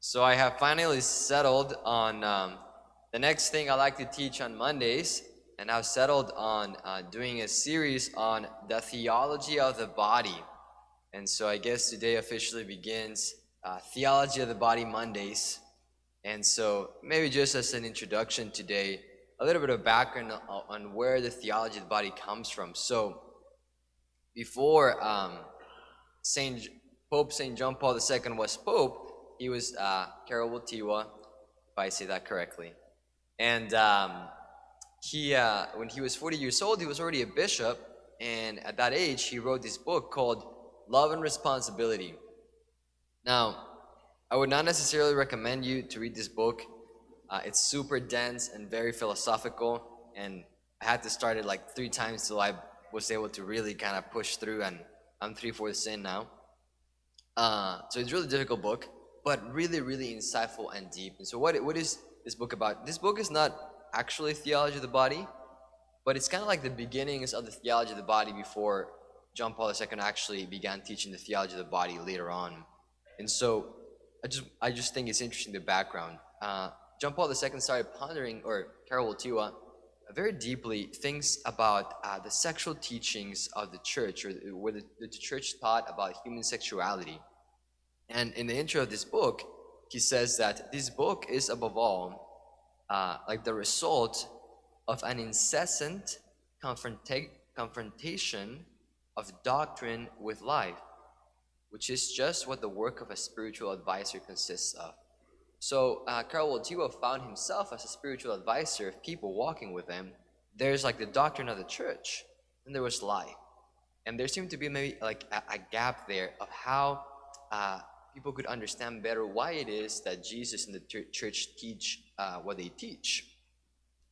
So I have finally settled on the next thing I like to teach on Mondays, and I've settled on doing a series on the theology of the body. And so I guess today officially begins Theology of the Body Mondays. And so maybe just as an introduction today, a little bit of background on where the theology of the body comes from. So before Pope St. John Paul II was Pope, he was Karol Wojtyła, if I say that correctly. And when he was 40 years old, he was already a bishop. And at that age, he wrote this book called Love and Responsibility. Now, I would not necessarily recommend you to read this book. It's super dense and very philosophical. And I had to start it like 3 times till I was able to really kind of push through. And I'm 3/4 in now. So it's a really difficult book, but really, really insightful and deep. And so what is this book about? This book is not actually theology of the body, but it's kind of like the beginnings of the theology of the body before John Paul II actually began teaching the theology of the body later on. And so I just think it's interesting, the background. John Paul II started pondering, or Karol Wojtyła, very deeply things about the sexual teachings of the church, or where the church taught about human sexuality. And in the intro of this book, he says that this book is above all like the result of an incessant confrontation of doctrine with life, which is just what the work of a spiritual advisor consists of. So Karol Wojtyła found himself as a spiritual advisor of people walking with him. There's like the doctrine of the church, and there was life. And there seemed to be maybe like a gap there of how people could understand better why it is that Jesus and the church teach what they teach.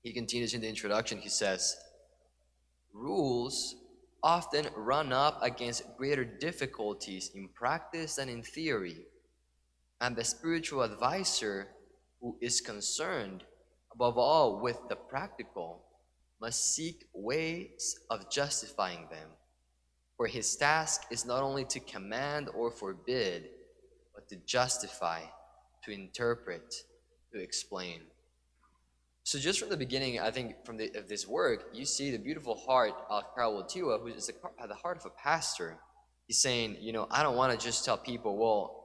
He continues in the introduction, he says, rules often run up against greater difficulties in practice than in theory. And the spiritual advisor who is concerned above all with the practical must seek ways of justifying them. For his task is not only to command or forbid, but to justify, to interpret, to explain. So just from the beginning, I think of this work, you see the beautiful heart of Karol Wojtyła, who is at the heart of a pastor. He's saying, I don't want to just tell people, well,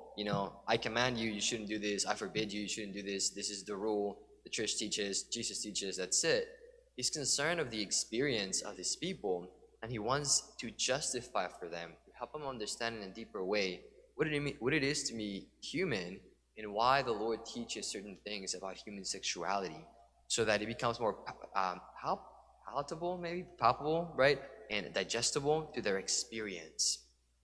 I command you, you shouldn't do this. I forbid you, you shouldn't do this. This is the rule. The church teaches, Jesus teaches, that's it. He's concerned of the experience of these people, and he wants to justify for them, to help them understand in a deeper way what it is to be human, and why the Lord teaches certain things about human sexuality, so that it becomes more palatable, maybe palpable, right, and digestible to their experience.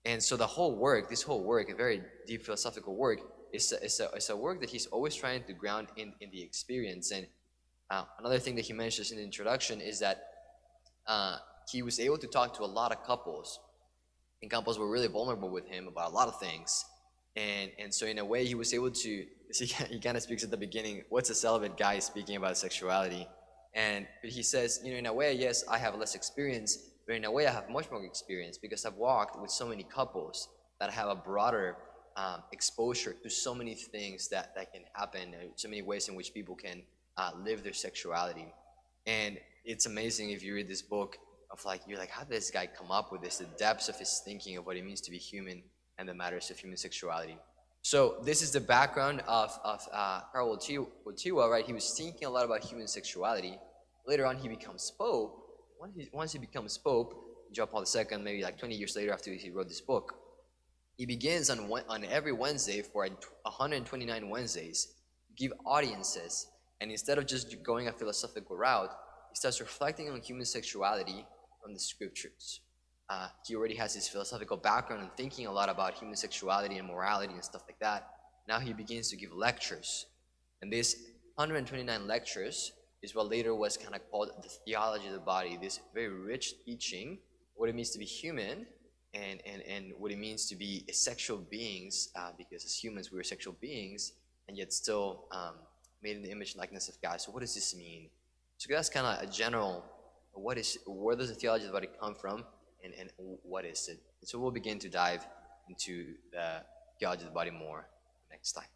And so this whole work, a very deep philosophical work, is a work that he's always trying to ground in the experience. And another thing that he mentions in the introduction is that he was able to talk to a lot of couples, and couples were really vulnerable with him about a lot of things. And so in a way he was able to, he kind of speaks at the beginning, what's a celibate guy speaking about sexuality? But he says, in a way, yes, I have less experience, but in a way I have much more experience because I've walked with so many couples that have a broader exposure to so many things that can happen, so many ways in which people can live their sexuality. And it's amazing if you read this book of you're like, how did this guy come up with this? The depths of his thinking of what it means to be human and the matters of human sexuality. So this is the background of Karol Wojtyła, right? He was thinking a lot about human sexuality. Later on, he becomes Pope. Once he becomes Pope, John Paul II, maybe 20 years later after he wrote this book, he begins on every Wednesday for 129 Wednesdays to give audiences. And instead of just going a philosophical route, he starts reflecting on human sexuality from the scriptures. He already has his philosophical background and thinking a lot about human sexuality and morality and stuff like that. Now he begins to give lectures. And these 129 lectures is what later was kind of called the theology of the body, this very rich teaching, what it means to be human, and what it means to be sexual beings, because as humans we are sexual beings, and yet still made in the image and likeness of God. So what does this mean? So that's kind of a general, where does the theology of the body come from, and what is it? And so we'll begin to dive into the theology of the body more next time.